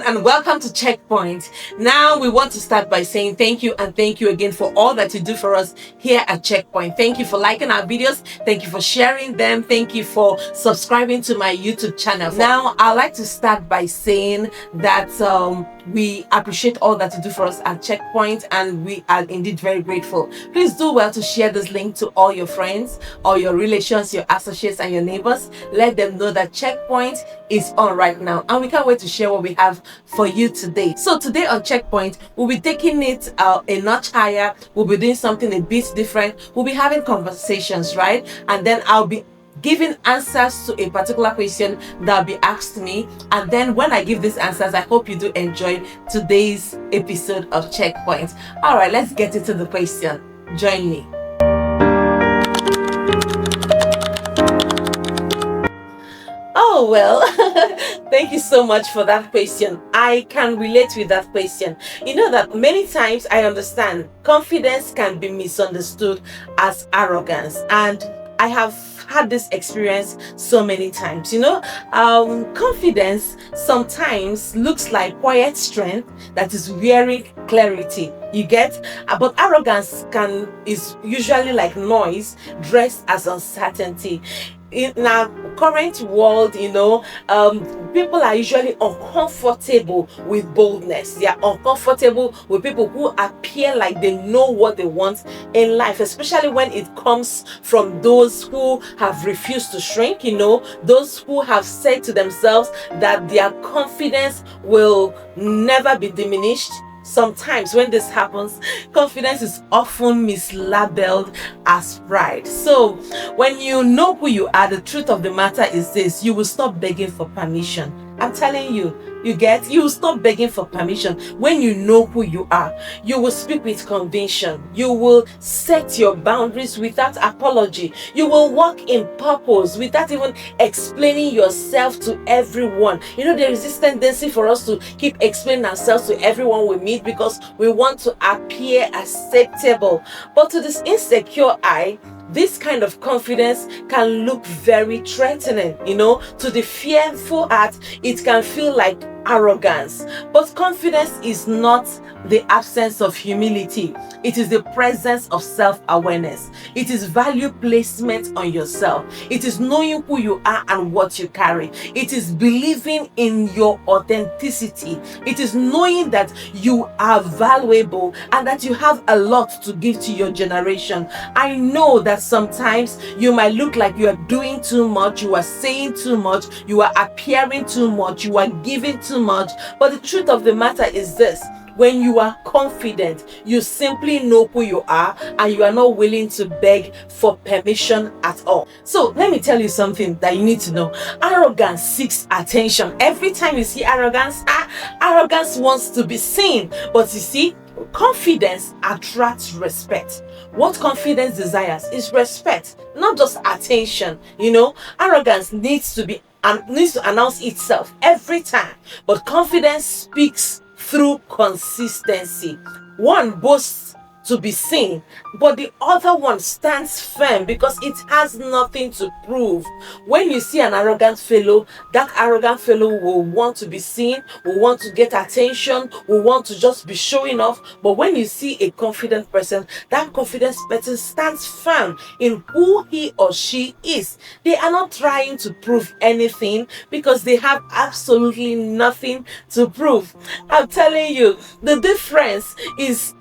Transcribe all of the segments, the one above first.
and welcome to Checkpoint. Now we want to start by saying thank you and thank you again for all that you do for us here at Checkpoint. Thank you for liking our videos. Thank you for sharing them. Thank you for subscribing to my YouTube channel. Now I'd like to start by saying that we appreciate all that you do for us at Checkpoint, and we are indeed very grateful. Please do well to share this link to all your friends, all your relations, your associates, and your neighbors. Let them know that Checkpoint is on right now, and we can't wait to share what we have for you today. So today on Checkpoint, we'll be taking it a notch higher. We'll be doing something a bit different. We'll be having conversations, right? And then I'll be giving answers to a particular question that'll be asked me, and then when I give these answers, I hope you do enjoy today's episode of Checkpoint. All right, let's get into the question. Join me. Oh, well, thank you so much for that question. I can relate with that question. You know that many times I understand confidence can be misunderstood as arrogance, and I have had this experience so many times. Confidence sometimes looks like quiet strength that is wearing clarity. You get? But arrogance is usually like noise dressed as uncertainty. In our current world, people are usually uncomfortable with boldness. They are uncomfortable with people who appear like they know what they want in life, especially when it comes from those who have refused to shrink, those who have said to themselves that their confidence will never be diminished. Sometimes when this happens, confidence is often mislabeled as pride. So when you know who you are, the truth of the matter is this: you will stop begging for permission. I'm telling you, you will stop begging for permission. When you know who you are, you will speak with conviction. You will set your boundaries without apology. You will walk in purpose without even explaining yourself to everyone. There is this tendency for us to keep explaining ourselves to everyone we meet because we want to appear acceptable. But to this insecure eye, this kind of confidence can look very threatening. To the fearful heart, it can feel like arrogance. But confidence is not the absence of humility. It is the presence of self-awareness. It is value placement on yourself. It is knowing who you are and what you carry. It is believing in your authenticity. It is knowing that you are valuable and that you have a lot to give to your generation. I know that sometimes you might look like you are doing too much, you are saying too much, you are appearing too much, you are giving too much, but the truth of the matter is this: when you are confident, you simply know who you are and you are not willing to beg for permission at all. So let me tell you something that you need to know. Arrogance seeks attention. Every time you see arrogance wants to be seen. But you see, confidence attracts respect. What confidence desires is respect, not just attention. Arrogance needs to announce itself every time, but confidence speaks through consistency. One boasts to be seen, but the other one stands firm because it has nothing to prove. When you see an arrogant fellow, that arrogant fellow will want to be seen, will want to get attention, will want to just be showing off. But when you see a confident person, that confident person stands firm in who he or she is. They are not trying to prove anything because they have absolutely nothing to prove. I'm telling you, the difference is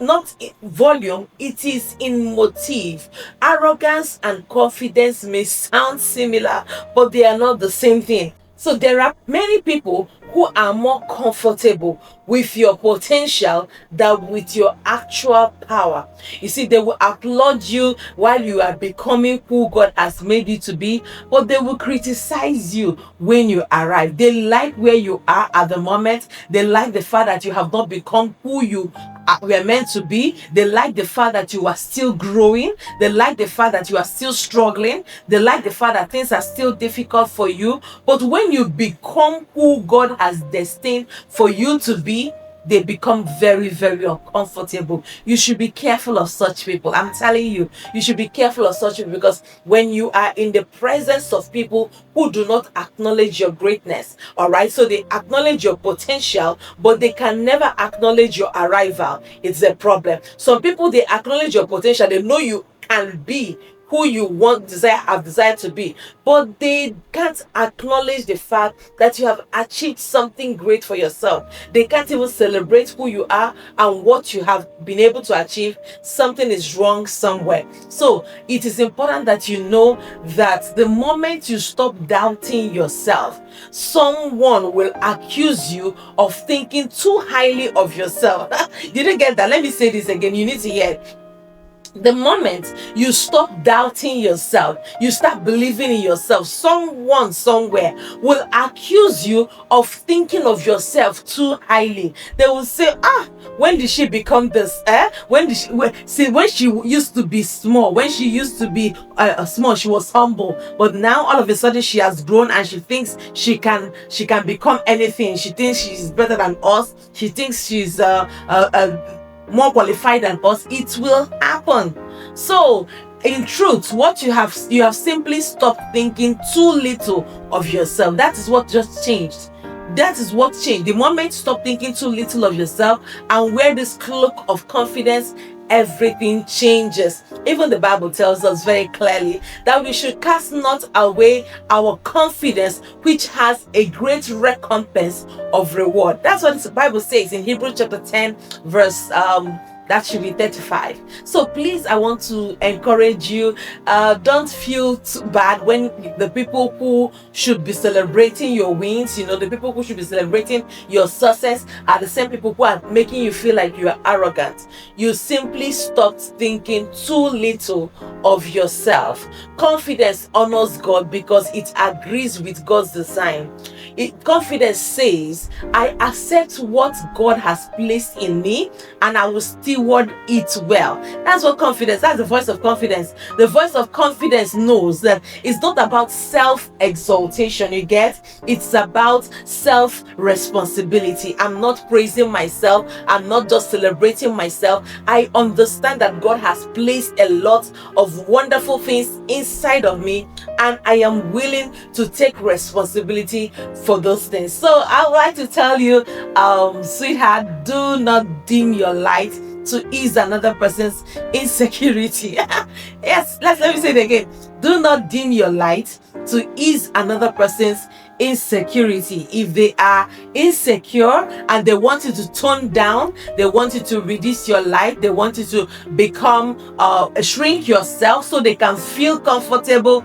not in volume, it is in motive. Arrogance and confidence may sound similar, but they are not the same thing. So there are many people who are more comfortable with your potential than with your actual power. You see, they will applaud you while you are becoming who God has made you to be, but they will criticize you when you arrive. They like where you are at the moment. They like the fact that you have not become who you were meant to be. They like the fact that you are still growing. They like the fact that you are still struggling. They like the fact that things are still difficult for you. But when you become who God has destined for you to be, they become very, very uncomfortable. You should be careful of such people. I'm telling you, you should be careful of such people, because when you are in the presence of people who do not acknowledge your greatness, all right, so they acknowledge your potential, but they can never acknowledge your arrival, it's a problem. Some people, they acknowledge your potential, they know you can be who you have desired to be, but they can't acknowledge the fact that you have achieved something great for yourself. They can't even celebrate who you are and what you have been able to achieve. Something is wrong somewhere. So it is important that you know that the moment you stop doubting yourself, someone will accuse you of thinking too highly of yourself. Did you get that? Let me say this again. You need to hear it. The moment you stop doubting yourself, you start believing in yourself, someone somewhere will accuse you of thinking of yourself too highly. They will say, when did she become this? When she used to be small, when she used to be small, she was humble, but now all of a sudden she has grown and she thinks she can become anything. She thinks she's better than us. She thinks she's more qualified than us. It will happen. So in truth, what you have simply stopped thinking too little of yourself. That is what just changed. That is what changed. The moment you stop thinking too little of yourself and wear this cloak of confidence, everything changes. Even the Bible tells us very clearly that we should cast not away our confidence, which has a great recompense of reward. That's what the Bible says in Hebrews chapter 10 verse that should be 35. So please, I want to encourage you, don't feel too bad when the people who should be celebrating your wins, the people who should be celebrating your success, are the same people who are making you feel like you are arrogant. You simply stopped thinking too little of yourself. Confidence honors God because it agrees with God's design. Confidence says, I accept what God has placed in me and I will steward it well. That's what confidence, that's the voice of confidence. The voice of confidence knows that it's not about self-exaltation, you get? It's about self-responsibility. I'm not praising myself. I'm not just celebrating myself. I understand that God has placed a lot of wonderful things inside of me and I am willing to take responsibility for those things. So I would like to tell you, sweetheart, do not dim your light to ease another person's insecurity. Yes, let me say it again. Do not dim your light to ease another person's insecurity. If they are insecure and they want you to tone down, they want you to reduce your light, they want you to become shrink yourself so they can feel comfortable.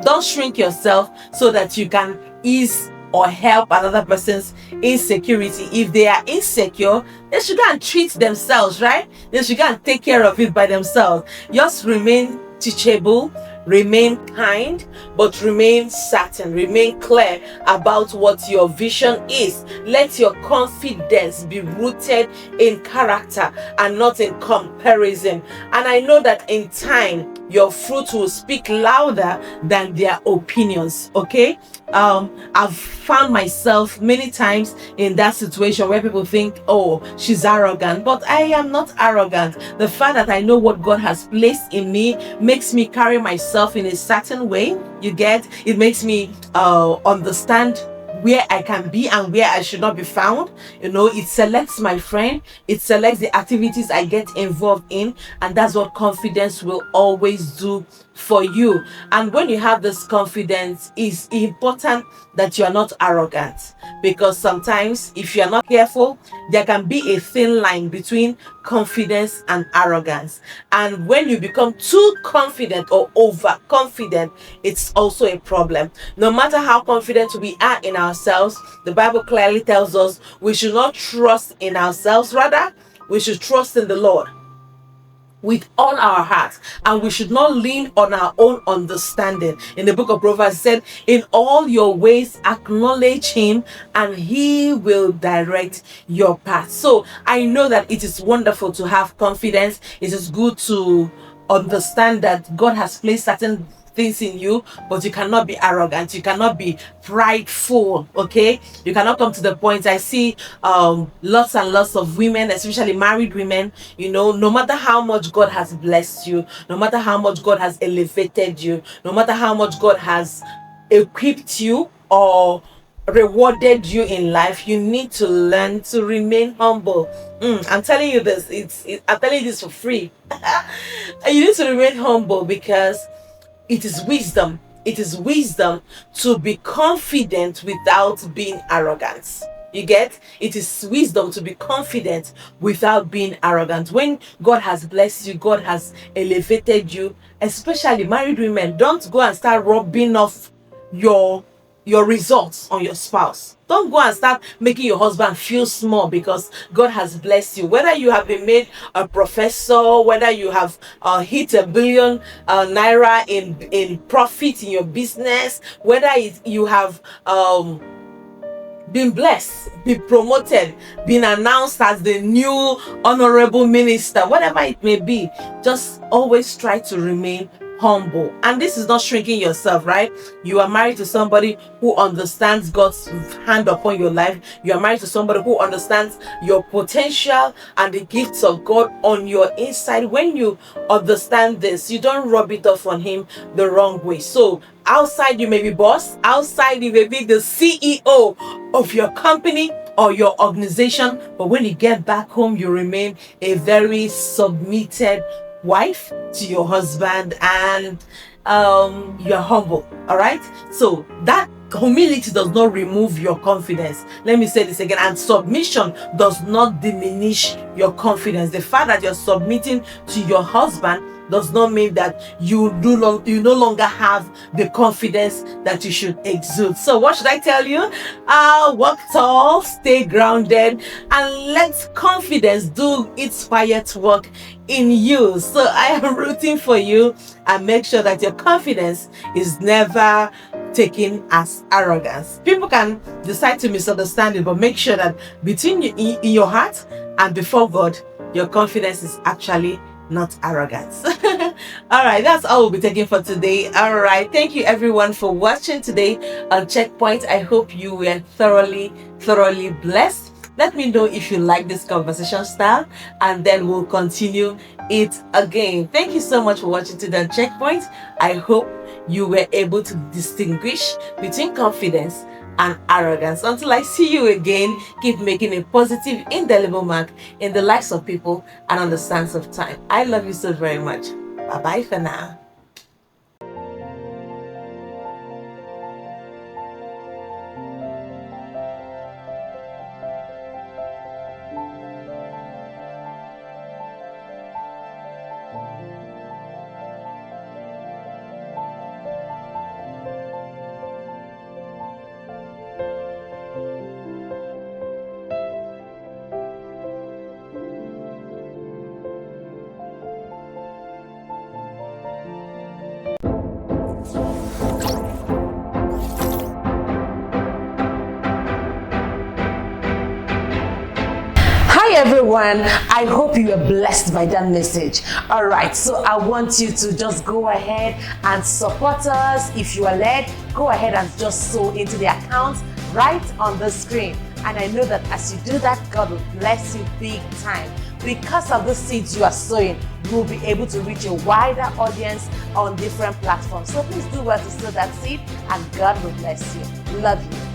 Don't shrink yourself so that you can ease or help another person's insecurity. If they are insecure, they should go and treat themselves, right? They should go and take care of it by themselves. Just remain teachable, remain kind, but remain certain, remain clear about what your vision is. Let your confidence be rooted in character and not in comparison. And I know that in time, your fruit will speak louder than their opinions, okay? I've found myself many times in that situation where people think, oh, she's arrogant, but I am not arrogant. The fact that I know what God has placed in me makes me carry myself in a certain way. You get, it makes me understand where I can be and where I should not be found. It selects my friend, it selects the activities I get involved in, and that's what confidence will always do for you. And when you have this confidence, it's important that you are not arrogant, because sometimes if you are not careful, there can be a thin line between confidence and arrogance. And when you become too confident or overconfident, it's also a problem. No matter how confident we are in ourselves, the Bible clearly tells us we should not trust in ourselves, rather we should trust in the Lord with all our hearts, and we should not lean on our own understanding. In the book of Proverbs, it said, in all your ways acknowledge him and he will direct your path. So I know that it is wonderful to have confidence. It is good to understand that God has placed certain things in you, but you cannot be arrogant. You cannot be prideful. Okay, you cannot come to the point. I see lots and lots of women, especially married women. No matter how much God has blessed you, no matter how much God has elevated you, no matter how much God has equipped you or rewarded you in life, you need to learn to remain humble. I'm telling you this. I'm telling you this for free. You need to remain humble because it is wisdom. It is wisdom to be confident without being arrogant. You get? It is wisdom to be confident without being arrogant. When God has blessed you, God has elevated you, especially married women, don't go and start rubbing off your results on your spouse. Don't go and start making your husband feel small because God has blessed you. Whether you have been made a professor, whether you have hit $1 billion naira in profit in your business, whether you have been blessed, been promoted, been announced as the new honorable minister, whatever it may be, just always try to remain humble. And this is not shrinking yourself, right? You are married to somebody who understands God's hand upon your life. You are married to somebody who understands your potential and the gifts of God on your inside. When you understand this, you don't rub it off on him the wrong way. So outside you may be boss, outside you may be the CEO of your company or your organization, but when you get back home, you remain a very submitted wife to your husband, and you're humble. All right, so that humility does not remove your confidence. Let me say this again. And submission does not diminish your confidence. The fact that you're submitting to your husband does not mean that you no longer have the confidence that you should exude. So what should I tell you? Walk tall, stay grounded, and let confidence do its quiet work in you. So I am rooting for you, and make sure that your confidence is never taken as arrogance. People can decide to misunderstand it, but make sure that between you, in your heart and before God, your confidence is actually not arrogance. All right, that's all we'll be taking for today. All right, thank you everyone for watching today on Checkpoint. I hope you were thoroughly blessed. Let me know if you like this conversation style, and then we'll continue it again. Thank you so much for watching today on Checkpoint. I hope you were able to distinguish between confidence and arrogance. Until I see you again, keep making a positive, indelible mark in the lives of people and on the sands of time. I love you so very much. Bye-bye for now. Hi everyone, I hope you are blessed by that message. All right, so I want you to just go ahead and support us. If you are led, go ahead and just sow into the account right on the screen. And I know that as you do that, God will bless you big time. Because of the seeds you are sowing, you'll be able to reach a wider audience on different platforms. So please do well to sow that seed, and God will bless you. Love you.